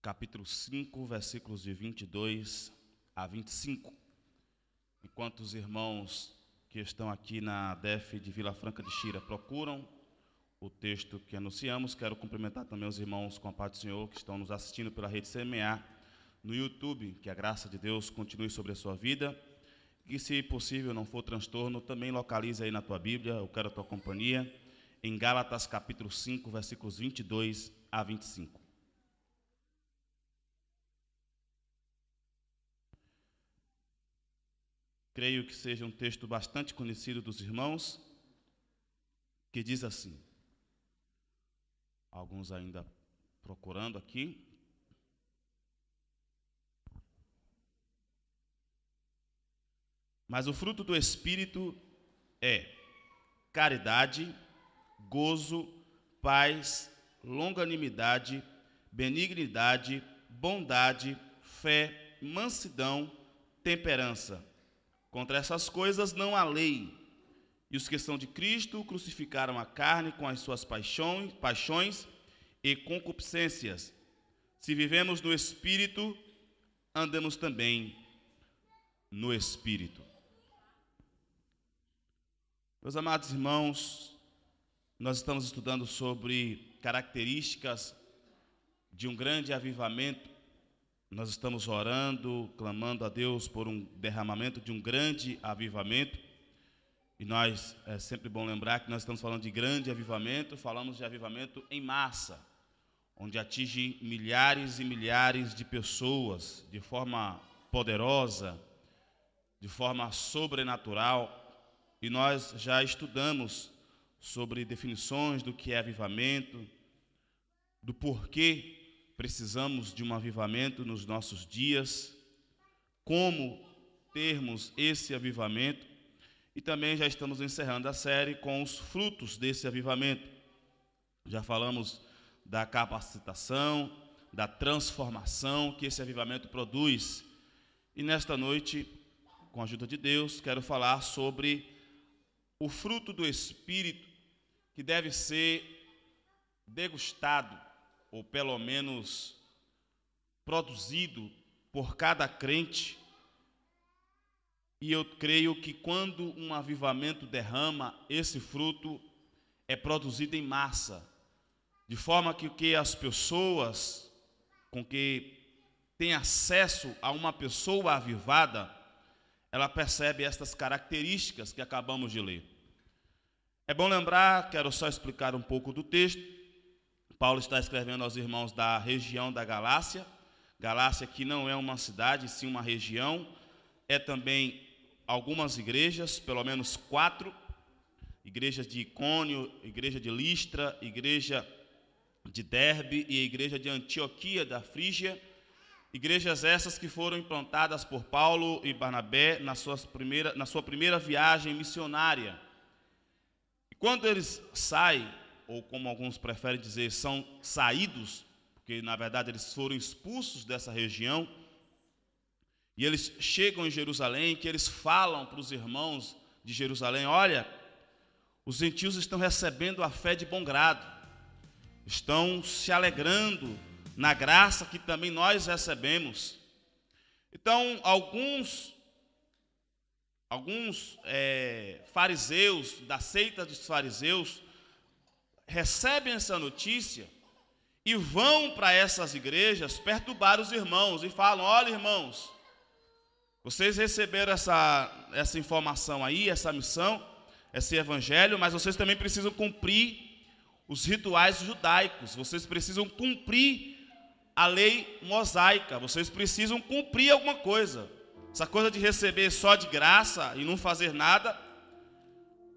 capítulo 5, versículos de 22 a 25. Enquanto os irmãos que estão aqui na DEF de Vila Franca de Xira procuram o texto que anunciamos, quero cumprimentar também os irmãos com a paz do Senhor que estão nos assistindo pela rede CMA no YouTube. Que a graça de Deus continue sobre a sua vida e, se possível, não for transtorno, também localize aí na tua Bíblia, eu quero a tua companhia, em Gálatas capítulo 5, versículos 22 a 25. Creio que seja um texto bastante conhecido dos irmãos, que diz assim, alguns ainda procurando aqui. Mas o fruto do Espírito é caridade, gozo, paz, longanimidade, benignidade, bondade, fé, mansidão, temperança. Contra essas coisas não há lei. E os que são de Cristo crucificaram a carne com as suas paixões e concupiscências. Se vivemos no Espírito, andamos também no Espírito. Meus amados irmãos, nós estamos estudando sobre características de um grande avivamento. Nós estamos orando, clamando a Deus por um derramamento de um grande avivamento. E nós, é sempre bom lembrar que nós estamos falando de grande avivamento, falamos de avivamento em massa, onde atinge milhares e milhares de pessoas de forma poderosa, de forma sobrenatural. E nós já estudamos sobre definições do que é avivamento, do porquê precisamos de um avivamento nos nossos dias, como termos esse avivamento, e também já estamos encerrando a série com os frutos desse avivamento. Já falamos da capacitação, da transformação que esse avivamento produz. E nesta noite, com a ajuda de Deus, quero falar sobre o fruto do Espírito que deve ser degustado, ou pelo menos produzido por cada crente. E eu creio que quando um avivamento derrama, esse fruto é produzido em massa, de forma que as pessoas com que têm acesso a uma pessoa avivada, ela percebe estas características que acabamos de ler. É bom lembrar, quero só explicar um pouco do texto. Paulo está escrevendo aos irmãos da região da Galácia. Galácia, que não é uma cidade, sim uma região. É também algumas igrejas, pelo menos 4. Igreja de Icônio, igreja de Listra, igreja de Derbe e a igreja de Antioquia da Frígia. Igrejas essas que foram implantadas por Paulo e Barnabé na sua primeira viagem missionária. E quando eles saem, ou como alguns preferem dizer, são saídos, porque na verdade eles foram expulsos dessa região, e eles chegam em Jerusalém, que eles falam para os irmãos de Jerusalém: olha, os gentios estão recebendo a fé de bom grado, estão se alegrando na graça que também nós recebemos. Então, alguns fariseus, da seita dos fariseus, recebem essa notícia e vão para essas igrejas perturbar os irmãos e falam: olha, irmãos, vocês receberam essa informação aí, essa missão, esse evangelho, mas vocês também precisam cumprir os rituais judaicos, vocês precisam cumprir a lei mosaica, vocês precisam cumprir alguma coisa. Essa coisa de receber só de graça e não fazer nada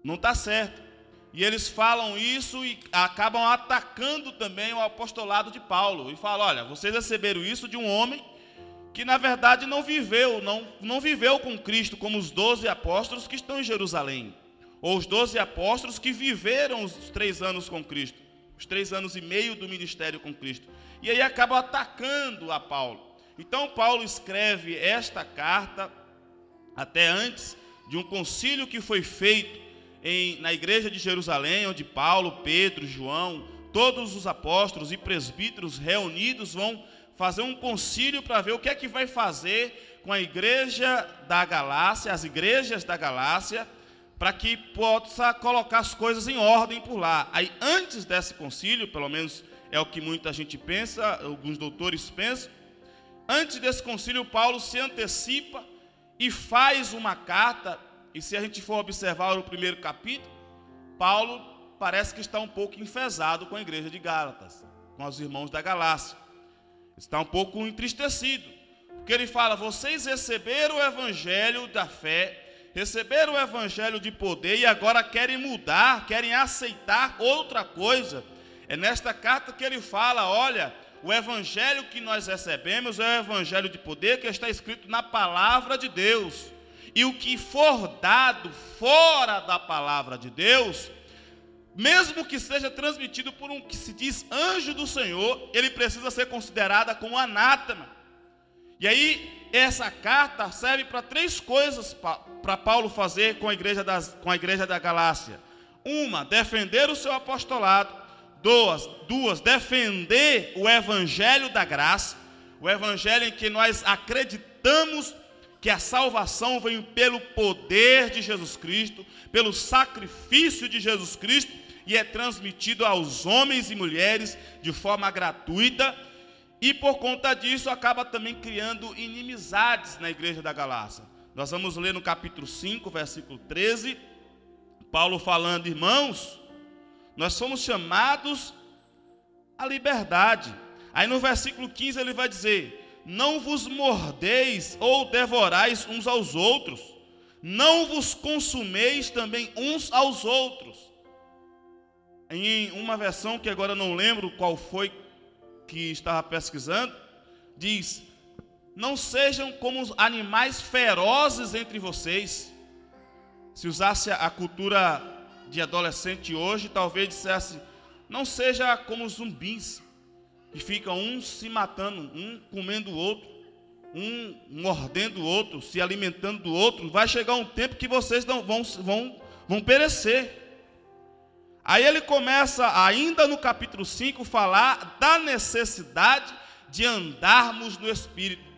não está certo. E eles falam isso e acabam atacando também o apostolado de Paulo. E falam: olha, vocês receberam isso de um homem que na verdade não viveu com Cristo como os 12 apóstolos que estão em Jerusalém. Ou os 12 apóstolos que viveram os 3 anos com Cristo. Os 3 anos e meio do ministério com Cristo. E aí acabam atacando a Paulo. Então Paulo escreve esta carta até antes de um concílio que foi feito na igreja de Jerusalém, onde Paulo, Pedro, João todos os apóstolos e presbíteros reunidos vão fazer um concílio para ver o que é que vai fazer com a igreja da Galácia, as igrejas da Galácia, para que possa colocar as coisas em ordem por lá. Aí, antes desse concílio, pelo menos é o que muita gente pensa, alguns doutores pensam, antes desse concílio, Paulo se antecipa e faz uma carta, e se a gente for observar o primeiro capítulo, Paulo parece que está um pouco enfesado com a igreja de Gálatas, com os irmãos da Galácia. Está um pouco entristecido, porque ele fala: vocês receberam o evangelho da fé, receberam o evangelho de poder e agora querem mudar, querem aceitar outra coisa. É nesta carta que ele fala: olha, o evangelho que nós recebemos é o evangelho de poder que está escrito na palavra de Deus. E o que for dado fora da palavra de Deus, mesmo que seja transmitido por um que se diz anjo do Senhor, ele precisa ser considerado como anátema. E aí, essa carta serve para três coisas para Paulo fazer com a igreja da Galácia. Uma, defender o seu apostolado. Duas, defender o evangelho da graça, o evangelho em que nós acreditamos que a salvação vem pelo poder de Jesus Cristo, pelo sacrifício de Jesus Cristo, e é transmitido aos homens e mulheres de forma gratuita, e por conta disso acaba também criando inimizades na igreja da Galácia. Nós vamos ler no capítulo 5, versículo 13, Paulo falando: irmãos, nós somos chamados à liberdade. Aí no versículo 15 ele vai dizer: não vos mordeis ou devorais uns aos outros, não vos consumeis também uns aos outros. Em uma versão que agora não lembro qual foi que estava pesquisando, diz: não sejam como os animais ferozes entre vocês. Se usasse a cultura de adolescente hoje, talvez dissesse: não seja como os zumbis, que ficam um se matando, um comendo o outro, um mordendo o outro, se alimentando do outro. Vai chegar um tempo que vocês não vão perecer. Aí ele começa, ainda no capítulo 5, falar da necessidade de andarmos no Espírito.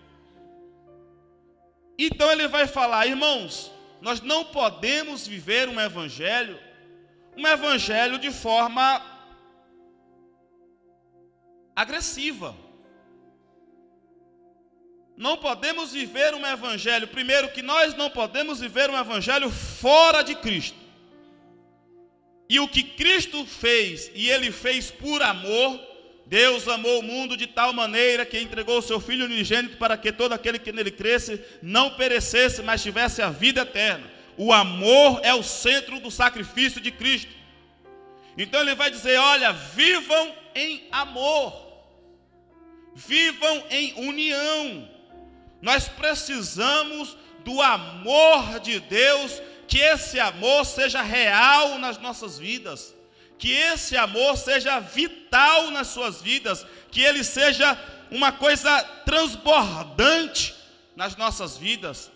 Então ele vai falar: irmãos, nós não podemos viver um evangelho de forma agressiva. Não podemos viver um evangelho, primeiro que nós não podemos viver um evangelho fora de Cristo. E o que Cristo fez, e Ele fez por amor, Deus amou o mundo de tal maneira que entregou o seu Filho unigênito para que todo aquele que nele cresce não perecesse, mas tivesse a vida eterna. O amor é o centro do sacrifício de Cristo. Então ele vai dizer: olha, vivam em amor, vivam em união. Nós precisamos do amor de Deus, que esse amor seja real nas nossas vidas, que esse amor seja vital nas suas vidas, que ele seja uma coisa transbordante nas nossas vidas.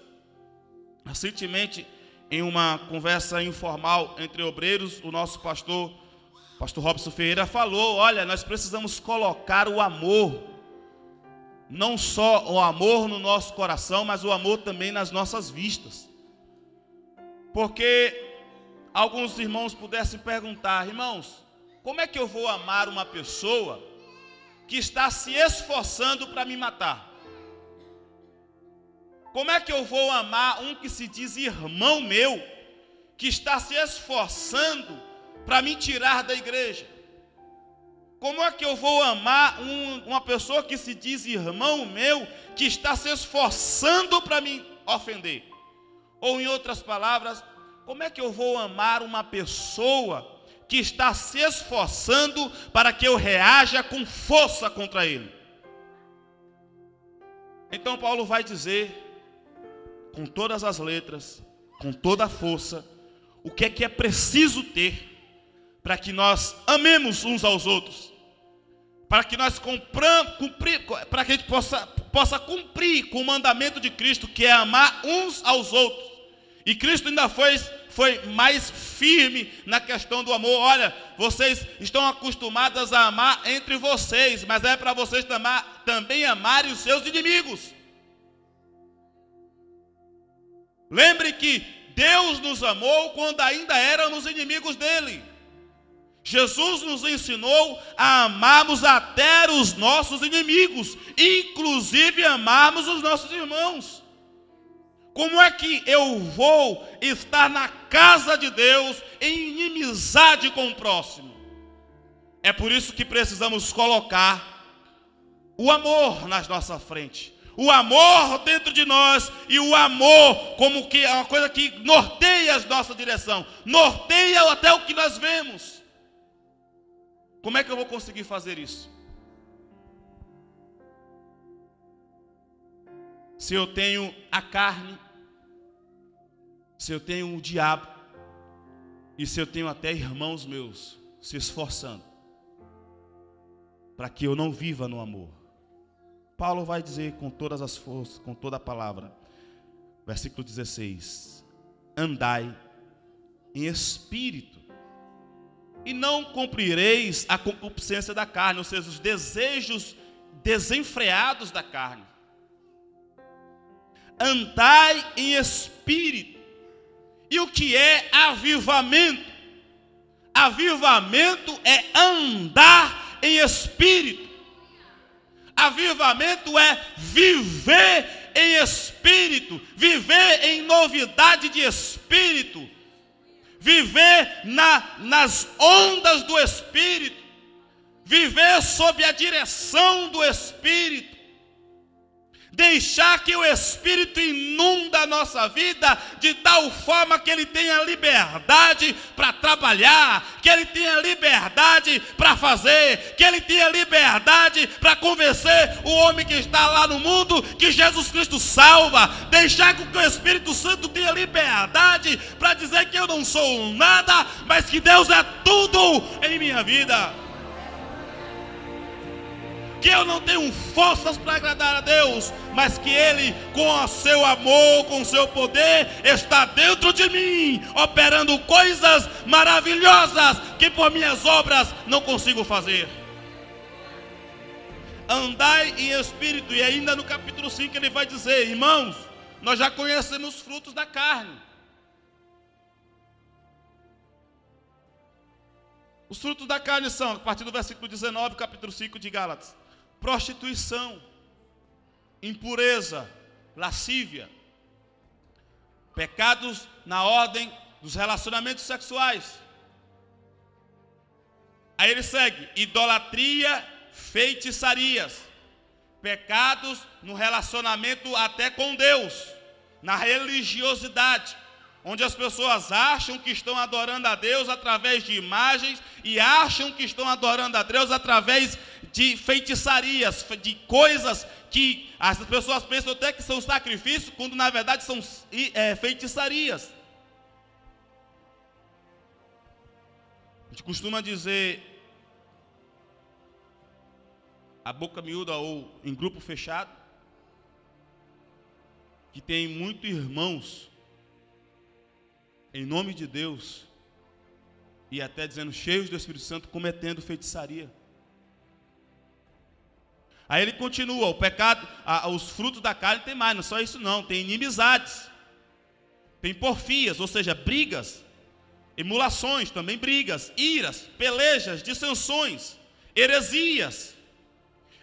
Recentemente, em uma conversa informal entre obreiros, o nosso pastor Robson Ferreira falou: olha, nós precisamos colocar o amor, não só o amor no nosso coração, mas o amor também nas nossas vistas. Porque alguns irmãos pudessem perguntar: irmãos, como é que eu vou amar uma pessoa que está se esforçando para me matar? Como é que eu vou amar um que se diz irmão meu, que está se esforçando para me tirar da igreja? Como é que eu vou amar uma pessoa que se diz irmão meu, que está se esforçando para me ofender? Ou em outras palavras, como é que eu vou amar uma pessoa que está se esforçando para que eu reaja com força contra ele? Então Paulo vai dizer, com todas as letras, com toda a força, o que é preciso ter para que nós amemos uns aos outros, para que nós para que a gente possa cumprir com o mandamento de Cristo, que é amar uns aos outros. E Cristo ainda foi mais firme na questão do amor. Olha, vocês estão acostumados a amar entre vocês, mas é para vocês também amarem os seus inimigos. Lembre que Deus nos amou quando ainda éramos inimigos dele. Jesus nos ensinou a amarmos até os nossos inimigos, inclusive amarmos os nossos irmãos. Como é que eu vou estar na casa de Deus em inimizade com o próximo? É por isso que precisamos colocar o amor na nossa frente. O amor dentro de nós e o amor como que é uma coisa que norteia a nossa direção, norteia até o que nós vemos. Como é que eu vou conseguir fazer isso? Se eu tenho a carne, se eu tenho o diabo, e se eu tenho até irmãos meus se esforçando para que eu não viva no amor. Paulo vai dizer com todas as forças, com toda a palavra, versículo 16: andai em espírito, e não cumprireis a concupiscência da carne, ou seja, os desejos desenfreados da carne. Andai em espírito. E o que é avivamento? Avivamento é andar em espírito. Avivamento é viver em espírito, viver em novidade de espírito, viver nas ondas do espírito, viver sob a direção do espírito. Deixar que o Espírito inunda a nossa vida de tal forma que ele tenha liberdade para trabalhar, que ele tenha liberdade para fazer, que ele tenha liberdade para convencer o homem que está lá no mundo que Jesus Cristo salva. Deixar que o Espírito Santo tenha liberdade para dizer que eu não sou nada, mas que Deus é tudo em minha vida. Que eu não tenho forças para agradar a Deus, mas que Ele, com o seu amor, com o seu poder, está dentro de mim, operando coisas maravilhosas que por minhas obras não consigo fazer. Andai em espírito. E ainda no capítulo 5 ele vai dizer: irmãos, nós já conhecemos os frutos da carne. Os frutos da carne são, a partir do versículo 19, capítulo 5 de Gálatas: prostituição, impureza, lascívia, pecados na ordem dos relacionamentos sexuais. Aí ele segue: idolatria, feitiçarias, pecados no relacionamento até com Deus, na religiosidade, onde as pessoas acham que estão adorando a Deus através de imagens e acham que estão adorando a Deus através de feitiçarias, de coisas que as pessoas pensam até que são sacrifícios, quando na verdade são feitiçarias. A gente costuma dizer a boca miúda ou em grupo fechado, que tem muitos irmãos em nome de Deus, e até dizendo cheios do Espírito Santo, cometendo feitiçaria. Aí ele continua: o pecado, os frutos da carne tem mais, não só isso não, tem inimizades, tem porfias, ou seja, brigas, emulações, também brigas, iras, pelejas, dissensões, heresias,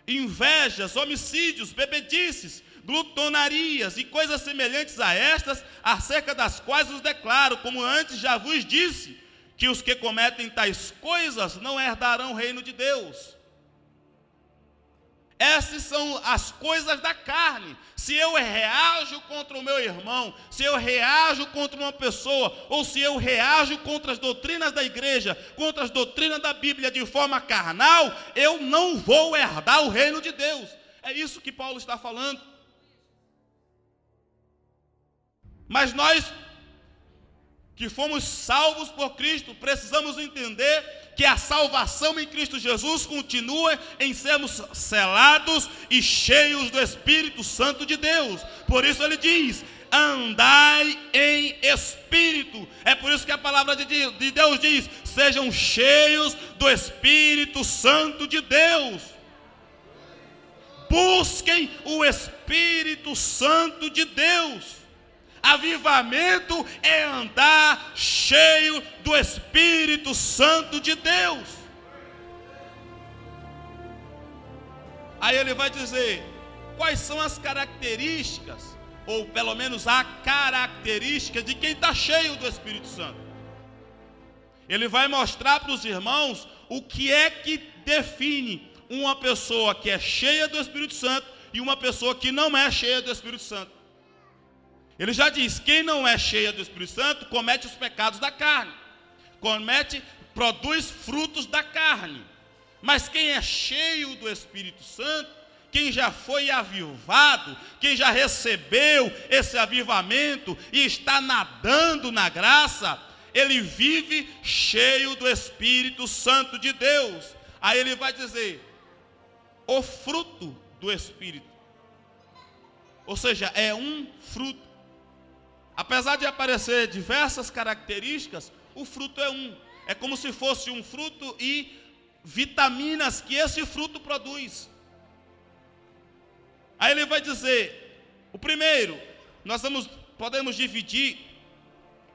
invejas, homicídios, bebedices, glutonarias e coisas semelhantes a estas, acerca das quais os declaro, como antes já vos disse, que os que cometem tais coisas não herdarão o reino de Deus. Essas são as coisas da carne. Se eu reajo contra o meu irmão, se eu reajo contra uma pessoa, ou se eu reajo contra as doutrinas da igreja, contra as doutrinas da Bíblia de forma carnal, eu não vou herdar o reino de Deus. É isso que Paulo está falando. Mas nós que fomos salvos por Cristo, precisamos entender que a salvação em Cristo Jesus continua em sermos selados e cheios do Espírito Santo de Deus. Por isso ele diz: andai em espírito. É por isso que a palavra de Deus diz: sejam cheios do Espírito Santo de Deus. Busquem o Espírito Santo de Deus. Avivamento é andar cheio do Espírito Santo de Deus. Aí ele vai dizer quais são as características, ou pelo menos a característica de quem está cheio do Espírito Santo. Ele vai mostrar para os irmãos o que é que define uma pessoa que é cheia do Espírito Santo e uma pessoa que não é cheia do Espírito Santo. Ele já diz: quem não é cheia do Espírito Santo comete os pecados da carne, produz frutos da carne. Mas quem é cheio do Espírito Santo, quem já foi avivado, quem já recebeu esse avivamento e está nadando na graça, ele vive cheio do Espírito Santo de Deus. Aí ele vai dizer: o fruto do Espírito, ou seja, é um fruto. Apesar de aparecer diversas características, o fruto é um. É como se fosse um fruto e vitaminas que esse fruto produz. Aí ele vai dizer, o primeiro, nós podemos dividir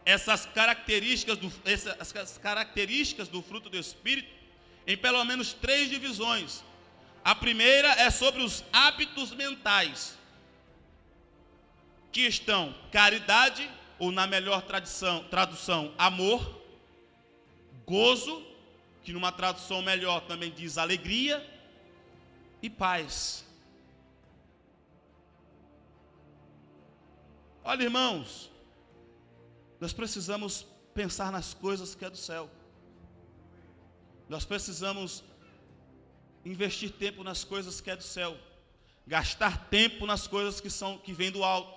essas características do fruto do Espírito em pelo menos 3 divisões. A primeira é sobre os hábitos mentais, que estão caridade, ou na melhor tradução, amor, gozo, que numa tradução melhor também diz alegria, e paz. Olha, irmãos, nós precisamos pensar nas coisas que é do céu. Nós precisamos investir tempo nas coisas que é do céu, gastar tempo nas coisas que vêm do alto.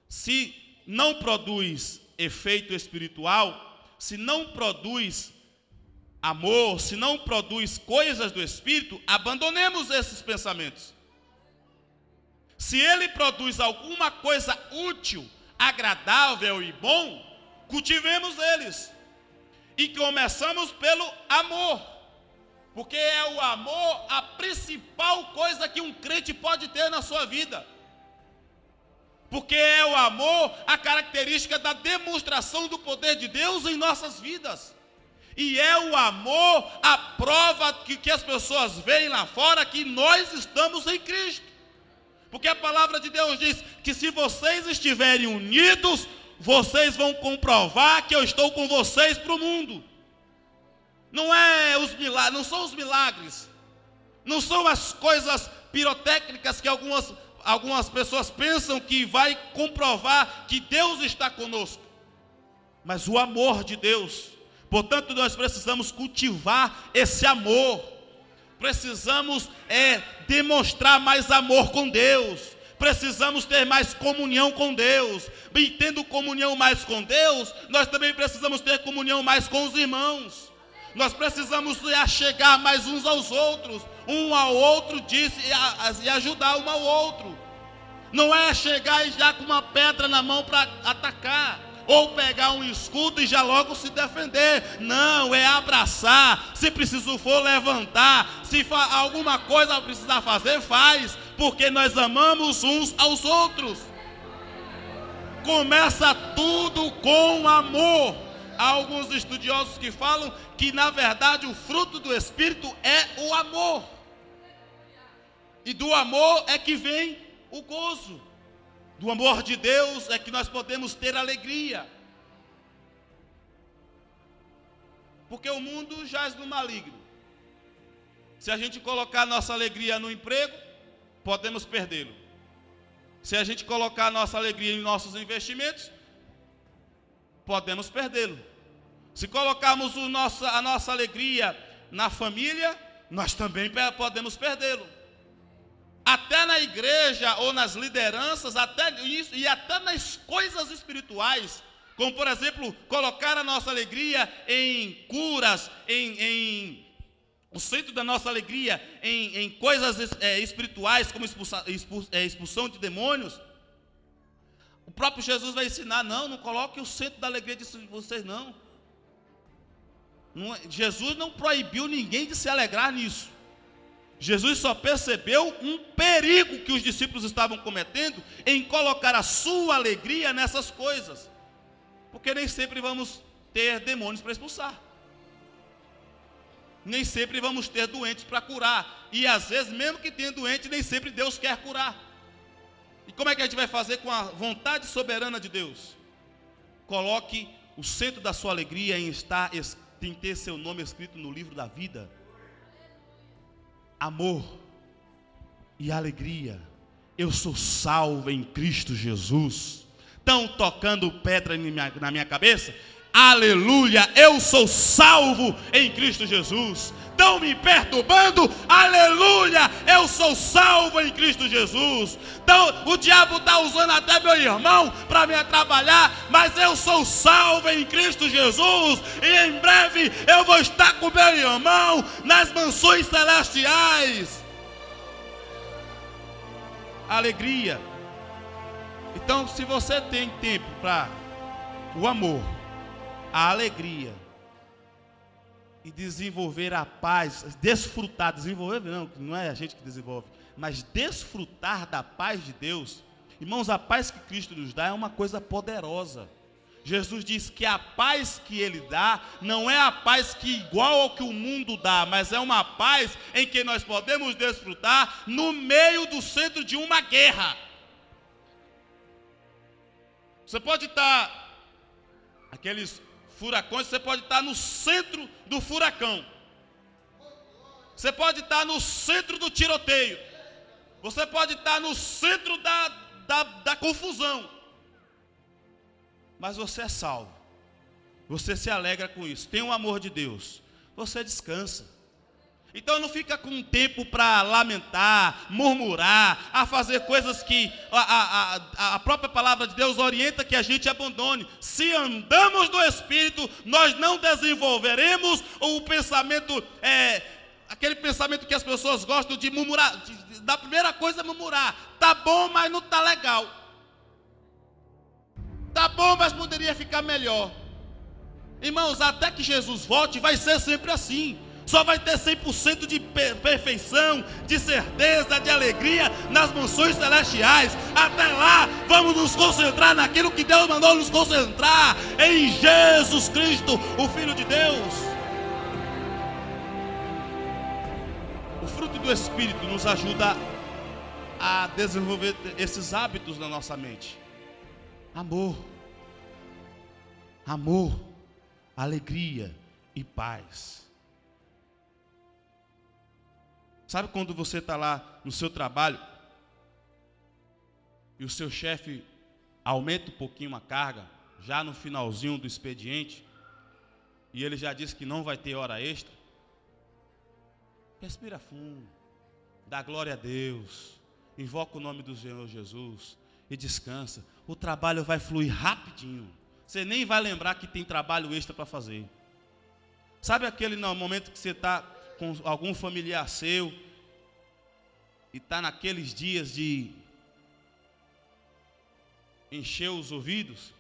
Se não produz efeito espiritual, se não produz amor, se não produz coisas do Espírito, abandonemos esses pensamentos. Se ele produz alguma coisa útil, agradável e bom, cultivemos eles. E começamos pelo amor, porque é o amor a principal coisa que um crente pode ter na sua vida. Porque é o amor a característica da demonstração do poder de Deus em nossas vidas. E é o amor a prova que as pessoas veem lá fora que nós estamos em Cristo. Porque a palavra de Deus diz que se vocês estiverem unidos, vocês vão comprovar que eu estou com vocês para o mundo. Não são os milagres, não são as coisas pirotécnicas que algumas pessoas pensam que vai comprovar que Deus está conosco, mas o amor de Deus. Portanto, nós precisamos cultivar esse amor, precisamos demonstrar mais amor com Deus, precisamos ter mais comunhão com Deus, e tendo comunhão mais com Deus, nós também precisamos ter comunhão mais com os irmãos. Nós precisamos chegar mais uns aos outros, um ao outro e ajudar um ao outro. Não é chegar e já com uma pedra na mão para atacar, ou pegar um escudo e já logo se defender. Não, é abraçar. Se preciso for levantar, se alguma coisa precisar fazer, faz, porque nós amamos uns aos outros. Começa tudo com amor. Há alguns estudiosos que falam que na verdade o fruto do Espírito é o amor, e do amor é que vem o gozo. Do amor de Deus é que nós podemos ter alegria. Porque o mundo jaz no maligno. Se a gente colocar nossa alegria no emprego, podemos perdê-lo. Se a gente colocar nossa alegria em nossos investimentos, podemos perdê-lo. Se colocarmos a nossa alegria na família, nós também podemos perdê-lo. Até na igreja ou nas lideranças, até isso, e até nas coisas espirituais, Como, por exemplo, colocar a nossa alegria em curas, o centro da nossa alegria em coisas espirituais, como expulsão de demônios. O próprio Jesus vai ensinar: não coloque o centro da alegria de vocês, não. Jesus não proibiu ninguém de se alegrar nisso. Jesus só percebeu um perigo que os discípulos estavam cometendo em colocar a sua alegria nessas coisas. Porque nem sempre vamos ter demônios para expulsar. Nem sempre vamos ter doentes para curar. E às vezes, mesmo que tenha doente, nem sempre Deus quer curar. E como é que a gente vai fazer com a vontade soberana de Deus? Coloque o centro da sua alegria em ter seu nome escrito no livro da vida. Amor e alegria. Eu sou salvo em Cristo Jesus. Estão tocando pedra na minha cabeça? Aleluia, eu sou salvo em Cristo Jesus. Estão me perturbando? Aleluia, eu sou salvo em Cristo Jesus. Então o diabo está usando até meu irmão para me atrapalhar, mas eu sou salvo em Cristo Jesus. E em breve eu vou estar com meu irmão nas mansões celestiais. Alegria. Então, se você tem tempo para o amor, a alegria e desenvolver a paz, desfrutar, desenvolver não é a gente que desenvolve, mas desfrutar da paz de Deus, irmãos, a paz que Cristo nos dá é uma coisa poderosa. Jesus diz que a paz que Ele dá não é a paz que igual ao que o mundo dá, mas é uma paz em que nós podemos desfrutar no meio do centro de uma guerra. Você pode estar, aqueles furacões, você pode estar no centro do furacão. Você pode estar no centro do tiroteio. Você pode estar no centro da confusão. Mas você é salvo. Você se alegra com isso. Tem o amor de Deus. Você descansa. Então não fica com tempo para lamentar, murmurar, a fazer coisas que a própria palavra de Deus orienta que a gente abandone. Se andamos no Espírito, nós não desenvolveremos o pensamento, aquele pensamento que as pessoas gostam de murmurar. Da primeira coisa é murmurar. Tá bom, mas não tá legal. Tá bom, mas poderia ficar melhor. Irmãos, até que Jesus volte, vai ser sempre assim. Só vai ter 100% de perfeição, de certeza, de alegria nas mansões celestiais. Até lá, vamos nos concentrar naquilo que Deus mandou nos concentrar, em Jesus Cristo, o Filho de Deus. O fruto do Espírito nos ajuda a desenvolver esses hábitos na nossa mente. Amor, alegria e paz. Sabe quando você está lá no seu trabalho e o seu chefe aumenta um pouquinho a carga, já no finalzinho do expediente, e ele já disse que não vai ter hora extra? Respira fundo, dá glória a Deus, invoca o nome do Senhor Jesus e descansa. O trabalho vai fluir rapidinho. Você nem vai lembrar que tem trabalho extra para fazer. Sabe aquele momento que você está com algum familiar seu e está naqueles dias de encher os ouvidos?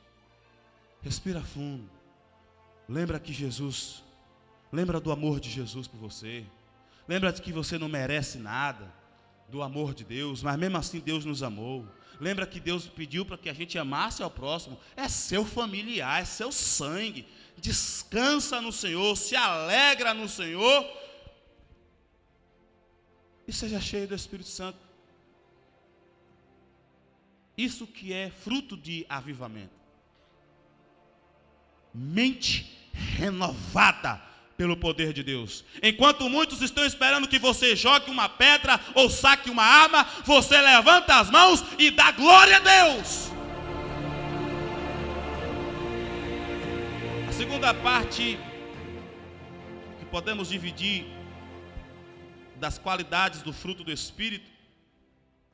Respira fundo. Lembra que Jesus, lembra do amor de Jesus por você. Lembra de que você não merece nada do amor de Deus, mas mesmo assim Deus nos amou. Lembra que Deus pediu para que a gente amasse ao próximo. É seu familiar, é seu sangue. Descansa no Senhor, se alegra no Senhor e seja cheio do Espírito Santo. Isso que é fruto de avivamento. Mente renovada pelo poder de Deus. Enquanto muitos estão esperando que você jogue uma pedra ou saque uma arma, você levanta as mãos e dá glória a Deus. A segunda parte que podemos dividir das qualidades do fruto do Espírito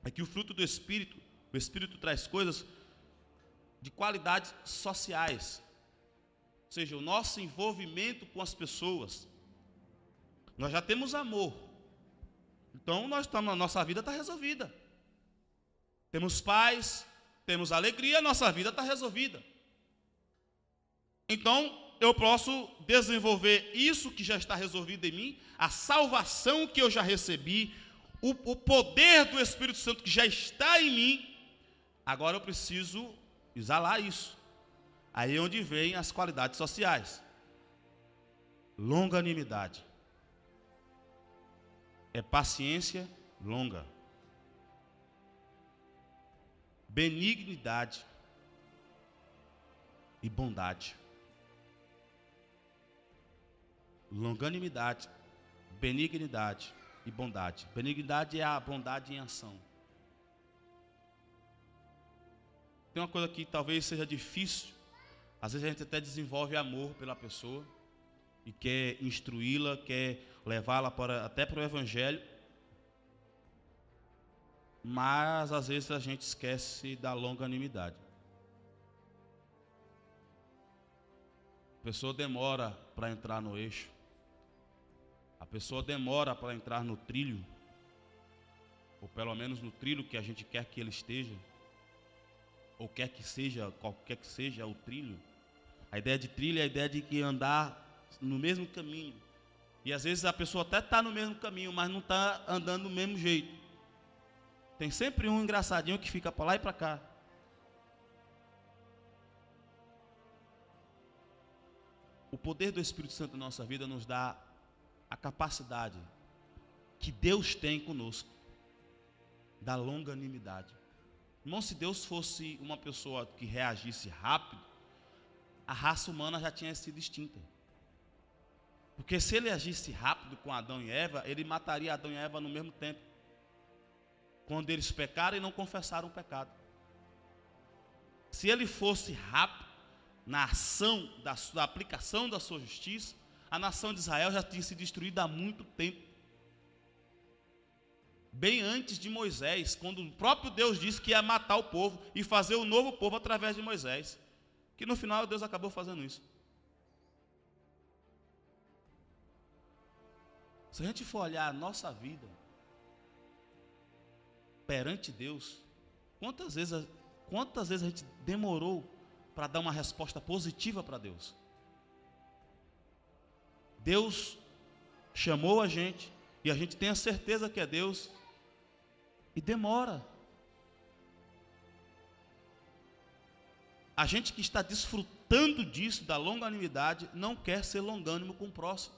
é que o fruto do Espírito, o Espírito traz coisas de qualidades sociais, ou seja, o nosso envolvimento com as pessoas. Nós já temos amor, então a nossa vida está resolvida. Temos paz, temos alegria, nossa vida está resolvida. Então, eu posso desenvolver isso que já está resolvido em mim, a salvação que eu já recebi, o poder do Espírito Santo que já está em mim. Agora eu preciso exalar isso. Aí é onde vem as qualidades sociais. Longanimidade. É paciência longa. Benignidade e bondade. Longanimidade, benignidade e bondade. Benignidade é a bondade em ação. Tem uma coisa que talvez seja difícil. Às vezes a gente até desenvolve amor pela pessoa e quer instruí-la, quer levá-la até para o Evangelho. Mas às vezes a gente esquece da longanimidade. A pessoa demora para entrar no eixo. A pessoa demora para entrar no trilho, ou pelo menos no trilho que a gente quer que ele esteja, ou quer que seja, qualquer que seja o trilho. A ideia de trilho é a ideia de que andar no mesmo caminho. E às vezes a pessoa até está no mesmo caminho, mas não está andando do mesmo jeito. Tem sempre um engraçadinho que fica para lá e para cá. O poder do Espírito Santo na nossa vida nos dá a capacidade que Deus tem conosco, da longanimidade. Irmão, se Deus fosse uma pessoa que reagisse rápido, a raça humana já tinha sido extinta. Porque se ele agisse rápido com Adão e Eva, ele mataria Adão e Eva no mesmo tempo, quando eles pecaram e não confessaram o pecado. Se ele fosse rápido na ação, da aplicação da sua justiça, a nação de Israel já tinha se destruído há muito tempo. Bem antes de Moisés, quando o próprio Deus disse que ia matar o povo e fazer um novo povo através de Moisés. Que no final Deus acabou fazendo isso. Se a gente for olhar a nossa vida perante Deus, quantas vezes a gente demorou para dar uma resposta positiva para Deus? Deus chamou a gente e a gente tem a certeza que é Deus e demora. A gente que está desfrutando disso, da longanimidade, não quer ser longânimo com o próximo.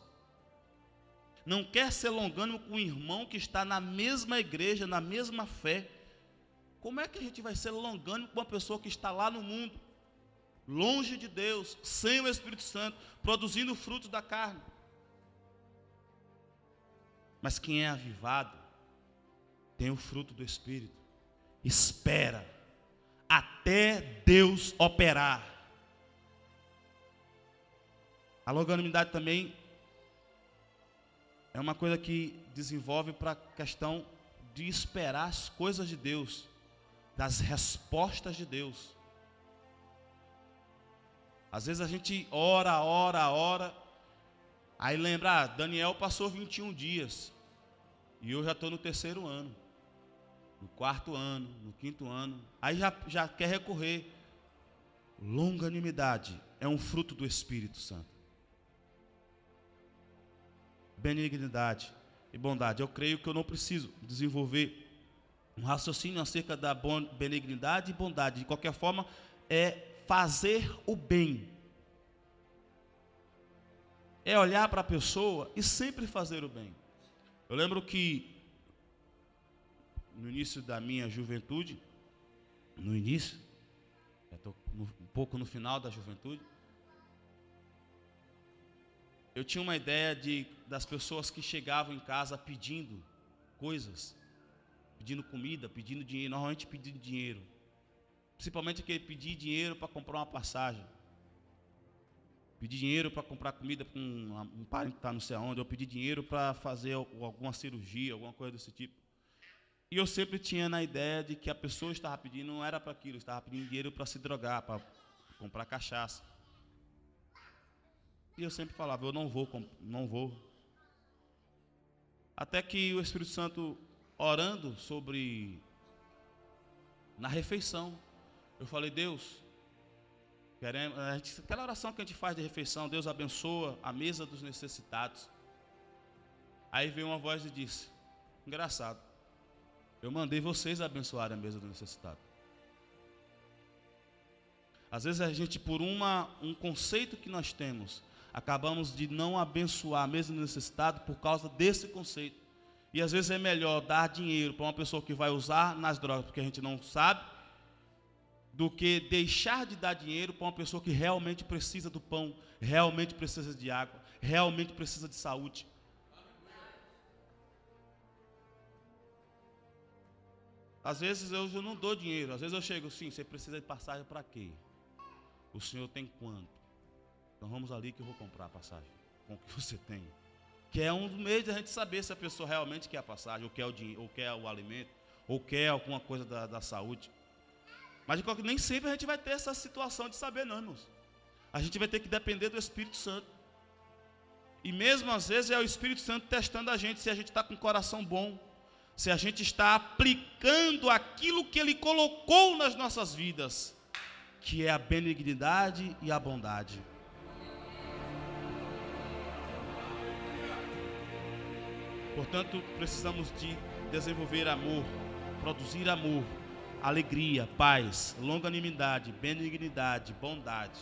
Não quer ser longânimo com o irmão que está na mesma igreja, na mesma fé. Como é que a gente vai ser longânimo com uma pessoa que está lá no mundo, longe de Deus, sem o Espírito Santo, produzindo frutos da carne? Mas quem é avivado tem o fruto do Espírito. Espera até Deus operar. A longanimidade também é uma coisa que desenvolve para a questão de esperar as coisas de Deus, das respostas de Deus. Às vezes a gente ora, aí lembra, Daniel passou 21 dias, e eu já estou no 3º ano, no 4º ano, no 5º ano, aí já quer recorrer. Longanimidade é um fruto do Espírito Santo. Benignidade e bondade. Eu creio que eu não preciso desenvolver um raciocínio acerca da benignidade e bondade. De qualquer forma, é fazer o bem. É olhar para a pessoa e sempre fazer o bem. Eu lembro que no início da minha juventude, já estou um pouco no final da juventude, eu tinha uma ideia das pessoas que chegavam em casa pedindo coisas, pedindo comida, pedindo dinheiro, normalmente pedindo dinheiro. Principalmente aquele pedir dinheiro para comprar uma passagem, pedir dinheiro para comprar comida para um parente que está não sei aonde, ou pedir dinheiro para fazer alguma cirurgia, alguma coisa desse tipo. E eu sempre tinha na ideia de que a pessoa estava pedindo, não era para aquilo, estava pedindo dinheiro para se drogar, para comprar cachaça. E eu sempre falava, eu não vou. Até que o Espírito Santo, orando sobre, na refeição, eu falei, Deus, aquela oração que a gente faz de refeição, Deus abençoa a mesa dos necessitados. Aí veio uma voz e disse, engraçado, eu mandei vocês abençoarem a mesa do necessitado. Às vezes a gente, por um conceito que nós temos, acabamos de não abençoar a mesa do necessitado por causa desse conceito. E às vezes é melhor dar dinheiro para uma pessoa que vai usar nas drogas, porque a gente não sabe, do que deixar de dar dinheiro para uma pessoa que realmente precisa do pão, realmente precisa de água, realmente precisa de saúde. Às vezes eu não dou dinheiro, às vezes eu chego, sim, você precisa de passagem para quê? O senhor tem quanto? Então vamos ali que eu vou comprar a passagem, com o que você tem. Que é um dos meios de a gente saber se a pessoa realmente quer a passagem, ou quer o dinheiro, ou quer o alimento, ou quer alguma coisa da saúde. Mas nem sempre a gente vai ter essa situação de saber, não, irmãos. A gente vai ter que depender do Espírito Santo. E mesmo às vezes é o Espírito Santo testando a gente, se a gente está com o coração bom, se a gente está aplicando aquilo que Ele colocou nas nossas vidas, que é a benignidade e a bondade. Portanto, precisamos de desenvolver amor, produzir amor, alegria, paz, longanimidade, benignidade, bondade.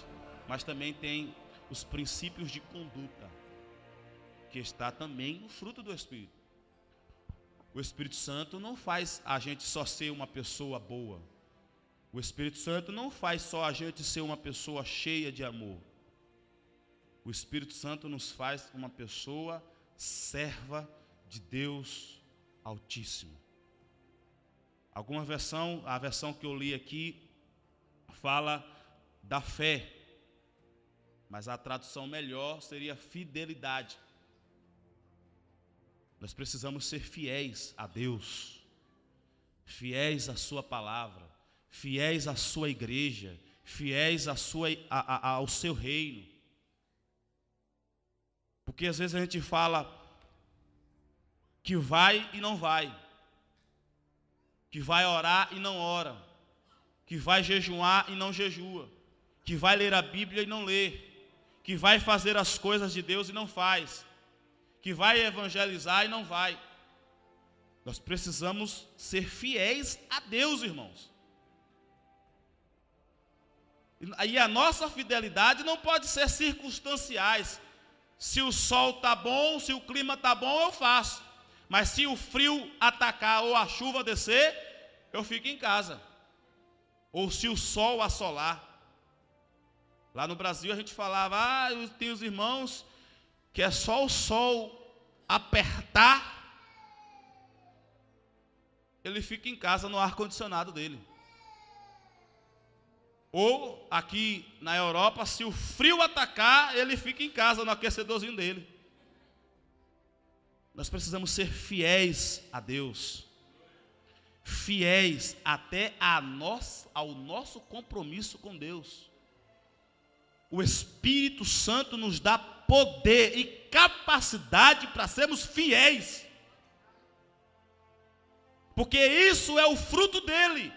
Mas também tem os princípios de conduta, que está também no fruto do Espírito. O Espírito Santo não faz a gente só ser uma pessoa boa. O Espírito Santo não faz só a gente ser uma pessoa cheia de amor. O Espírito Santo nos faz uma pessoa serva de Deus Altíssimo. Alguma versão, a versão que eu li aqui, fala da fé. Mas a tradução melhor seria fidelidade. Nós precisamos ser fiéis a Deus, fiéis à sua palavra, fiéis à sua igreja, fiéis ao seu reino. Porque às vezes a gente fala que vai e não vai, que vai orar e não ora, que vai jejuar e não jejua, que vai ler a Bíblia e não lê, que vai fazer as coisas de Deus e não faz, que vai evangelizar e não vai. Nós precisamos ser fiéis a Deus, irmãos. E a nossa fidelidade não pode ser circunstanciais. Se o sol está bom, se o clima está bom, eu faço. Mas se o frio atacar ou a chuva descer, eu fico em casa. Ou se o sol assolar. Lá no Brasil a gente falava, tem os irmãos que é só o sol apertar, ele fica em casa no ar-condicionado dele. Ou aqui na Europa, se o frio atacar, ele fica em casa no aquecedorzinho dele. Nós precisamos ser fiéis a Deus, fiéis até ao nosso compromisso com Deus. O Espírito Santo nos dá poder e capacidade para sermos fiéis, porque isso é o fruto dele.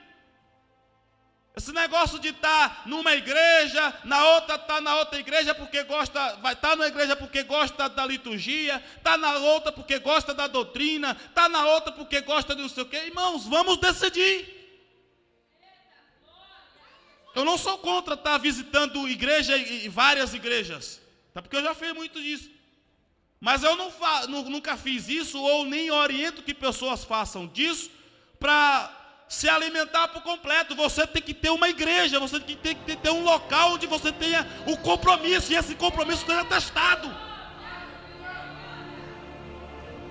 Esse negócio de estar numa igreja, na outra está na outra igreja porque gosta, vai estar na igreja porque gosta da liturgia, está na outra porque gosta da doutrina, está na outra porque gosta de não sei o quê. Irmãos, vamos decidir. Eu não sou contra estar visitando igreja e várias igrejas, tá? Porque eu já fiz muito disso. Mas eu nunca fiz isso, ou nem oriento que pessoas façam disso, para se alimentar por completo. Você tem que ter uma igreja, você tem que ter um local onde você tenha o compromisso, e esse compromisso seja testado.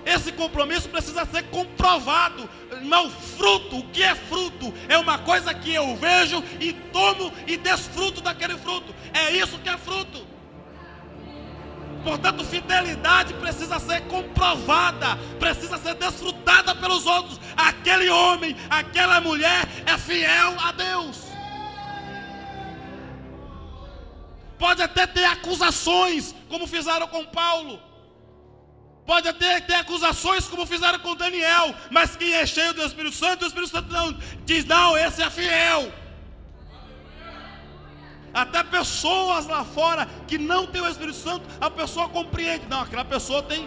Esse compromisso precisa ser comprovado. Irmão, fruto, o que é fruto? É uma coisa que eu vejo e tomo e desfruto daquele fruto. É isso que é fruto. Portanto, fidelidade precisa ser comprovada, precisa ser desfrutada pelos outros. Aquele homem, aquela mulher é fiel a Deus. Pode até ter acusações, como fizeram com Paulo. Pode até ter acusações, como fizeram com Daniel. Mas quem é cheio do Espírito Santo, o Espírito Santo não diz, não, esse é fiel. Até pessoas lá fora que não tem o Espírito Santo, a pessoa compreende. Não, aquela pessoa tem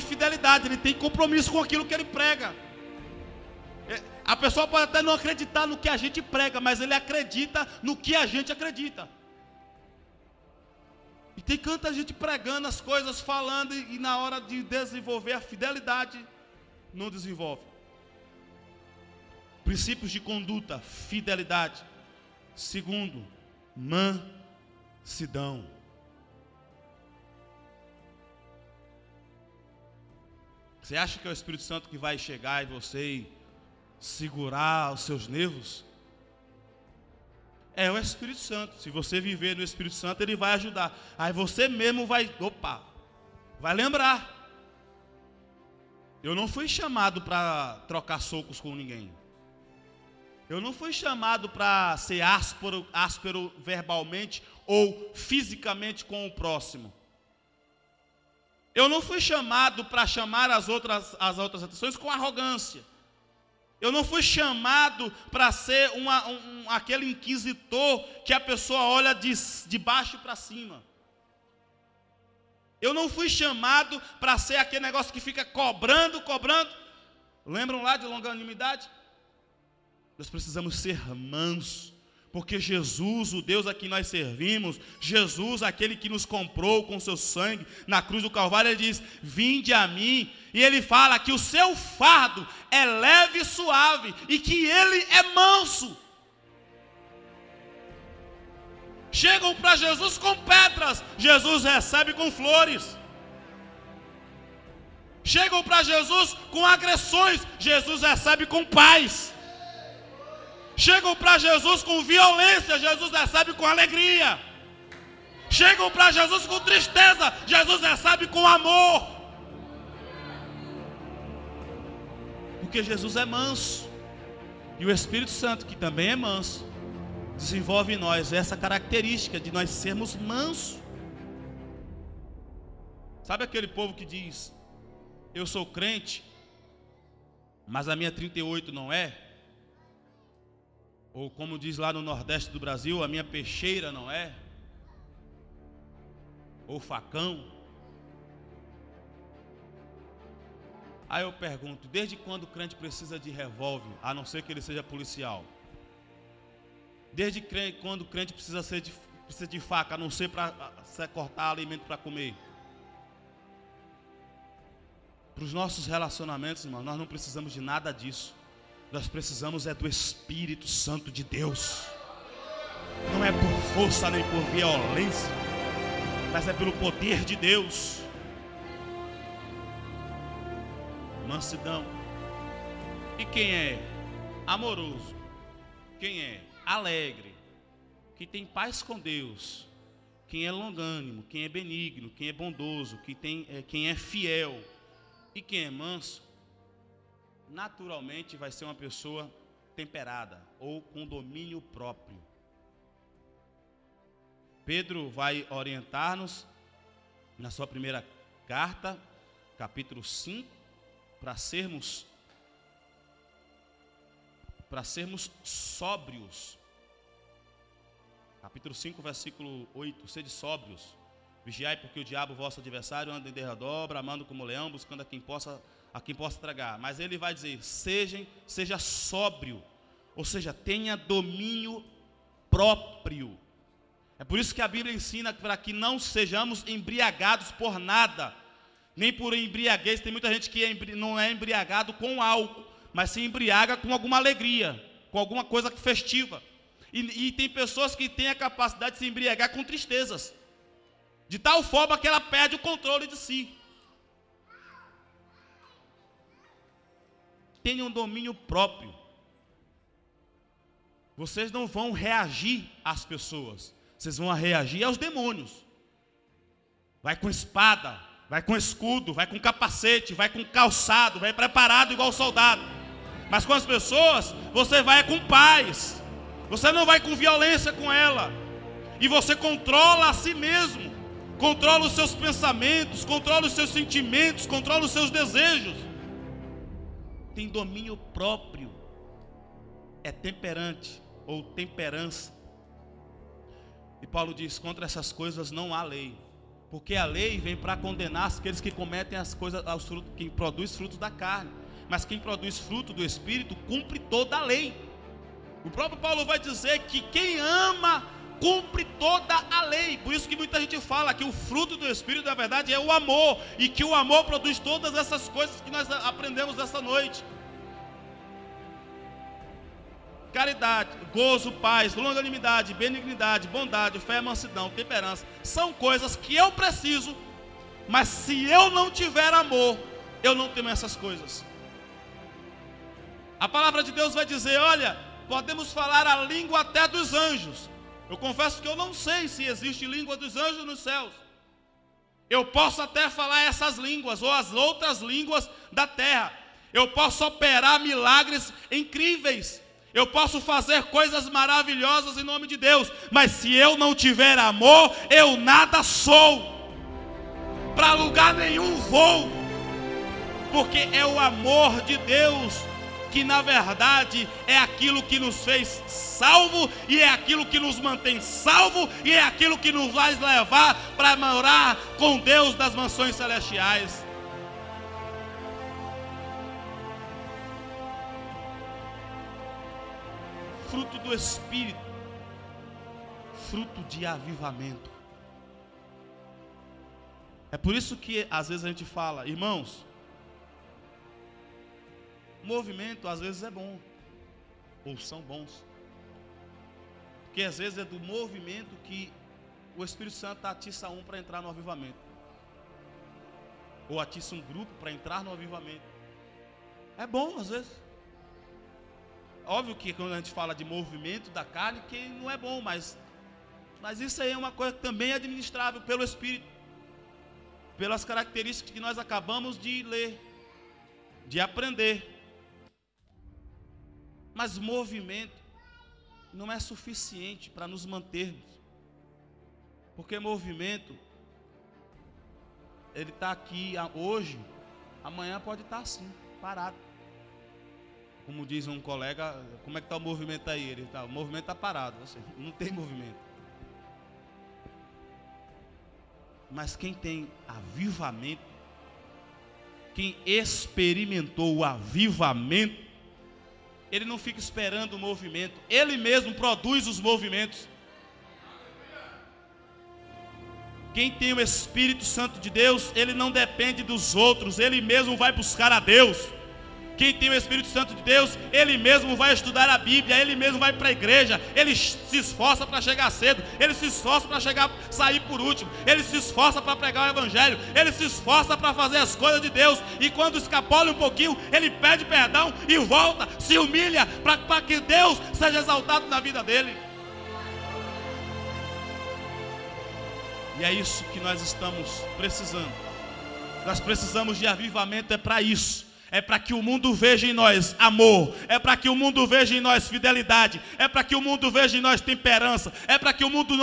fidelidade, ele tem compromisso com aquilo que ele prega. A pessoa pode até não acreditar no que a gente prega, mas ele acredita no que a gente acredita. E tem tanta gente pregando as coisas, falando, e na hora de desenvolver a fidelidade, não desenvolve. Princípios de conduta, fidelidade. Segundo, mansidão. Você acha que é o Espírito Santo que vai chegar em você e segurar os seus nervos? É o Espírito Santo. Se você viver no Espírito Santo, ele vai ajudar. Aí você mesmo vai lembrar. Eu não fui chamado para trocar socos com ninguém. Eu não fui chamado para ser áspero verbalmente ou fisicamente com o próximo. Eu não fui chamado para chamar as outras atenções com arrogância. Eu não fui chamado para ser aquele inquisitor que a pessoa olha de baixo para cima. Eu não fui chamado para ser aquele negócio que fica cobrando. Lembram lá de longanimidade? Nós precisamos ser mansos, porque Jesus, o Deus a quem nós servimos, Jesus, aquele que nos comprou com seu sangue na cruz do Calvário, ele diz, vinde a mim, e ele fala que o seu fardo é leve e suave, e que ele é manso. Chegam para Jesus com pedras, Jesus recebe com flores. Chegam para Jesus com agressões, Jesus recebe com paz. Chegam para Jesus com violência, Jesus recebe com alegria. Chegam para Jesus com tristeza, Jesus recebe com amor. Porque Jesus é manso. E o Espírito Santo, que também é manso, desenvolve em nós essa característica de nós sermos mansos. Sabe aquele povo que diz, eu sou crente, mas a minha 38 não é? Ou como diz lá no Nordeste do Brasil, a minha peixeira não é? Ou facão? Aí eu pergunto, desde quando o crente precisa de revólver, a não ser que ele seja policial? Desde quando o crente precisa de faca, a não ser para cortar alimento para comer? Para os nossos relacionamentos, irmão, nós não precisamos de nada disso. Nós precisamos do Espírito Santo de Deus. Não é por força nem por violência, mas é pelo poder de Deus. Mansidão. E quem é amoroso, quem é alegre, que tem paz com Deus, quem é longânimo, quem é benigno, quem é bondoso, quem é fiel e quem é manso, naturalmente vai ser uma pessoa temperada ou com domínio próprio. Pedro vai orientar-nos na sua primeira carta, capítulo 5, para sermos sóbrios. Capítulo 5, versículo 8, sede sóbrios, vigiai porque o diabo, vosso adversário, anda em derredor, bramando como leão, buscando a quem possa tragar. Mas ele vai dizer, seja sóbrio, ou seja, tenha domínio próprio. É por isso que a Bíblia ensina para que não sejamos embriagados por nada, nem por embriaguez. Tem muita gente que não é embriagado com álcool, mas se embriaga com alguma alegria, com alguma coisa festiva. E tem pessoas que têm a capacidade de se embriagar com tristezas, de tal forma que ela perde o controle de si. Tenha um domínio próprio. Vocês não vão reagir às pessoas, vocês vão reagir aos demônios. Vai com espada, vai com escudo, vai com capacete, vai com calçado, vai preparado igual soldado. Mas com as pessoas, você vai com paz. Você não vai com violência com ela. E você controla a si mesmo. Controla os seus pensamentos, controla os seus sentimentos, controla os seus desejos. Tem domínio próprio. É temperante ou temperança. E Paulo diz, contra essas coisas não há lei. Porque a lei vem para condenar aqueles que cometem as coisas, quem produz frutos da carne. Mas quem produz fruto do Espírito cumpre toda a lei. O próprio Paulo vai dizer que quem ama cumpre toda a lei. Por isso que muita gente fala que o fruto do Espírito, na verdade, é o amor. E que o amor produz todas essas coisas que nós aprendemos nessa noite. Caridade, gozo, paz, longanimidade, benignidade, bondade, fé, mansidão, temperança. São coisas que eu preciso. Mas se eu não tiver amor, eu não tenho essas coisas. A palavra de Deus vai dizer, olha, podemos falar a língua até dos anjos. Eu confesso que eu não sei se existe língua dos anjos nos céus. Eu posso até falar essas línguas ou as outras línguas da terra. Eu posso operar milagres incríveis. Eu posso fazer coisas maravilhosas em nome de Deus. Mas se eu não tiver amor, eu nada sou. Para lugar nenhum vou. Porque é o amor de Deus que na verdade é aquilo que nos fez salvo, e é aquilo que nos mantém salvo, e é aquilo que nos vai levar para morar com Deus das mansões celestiais. Fruto do Espírito, fruto de avivamento. É por isso que às vezes a gente fala, irmãos, movimento às vezes é bom, ou são bons, porque às vezes é do movimento que o Espírito Santo atiça um para entrar no avivamento, ou atiça um grupo para entrar no avivamento. É bom às vezes. Óbvio que quando a gente fala de movimento da carne, que não é bom, mas isso aí é uma coisa que também é administrável pelo Espírito, pelas características que nós acabamos de ler, de aprender. Mas movimento não é suficiente para nos mantermos. Porque movimento, ele está aqui hoje, amanhã pode estar assim, parado. Como diz um colega, como é que está o movimento aí? Ele tá, o movimento está parado, assim, não tem movimento. Mas quem tem avivamento, quem experimentou o avivamento, ele não fica esperando o movimento, ele mesmo produz os movimentos. Quem tem o Espírito Santo de Deus, ele não depende dos outros, ele mesmo vai buscar a Deus. Quem tem o Espírito Santo de Deus, ele mesmo vai estudar a Bíblia, ele mesmo vai para a igreja, ele se esforça para chegar cedo, ele se esforça para sair por último, ele se esforça para pregar o Evangelho, ele se esforça para fazer as coisas de Deus, e quando escapola um pouquinho, ele pede perdão e volta, se humilha para que Deus seja exaltado na vida dele. E é isso que nós estamos precisando. Nós precisamos de avivamento, é para isso. É para que o mundo veja em nós amor, é para que o mundo veja em nós fidelidade, é para que o mundo veja em nós temperança, é para que o mundo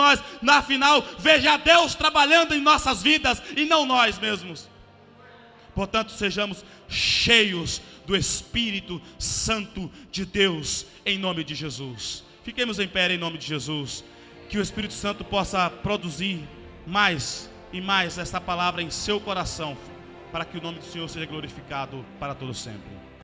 na final, veja Deus trabalhando em nossas vidas e não nós mesmos. Portanto, sejamos cheios do Espírito Santo de Deus, em nome de Jesus. Fiquemos em pé em nome de Jesus, que o Espírito Santo possa produzir mais e mais essa palavra em seu coração, para que o nome do Senhor seja glorificado para todo sempre.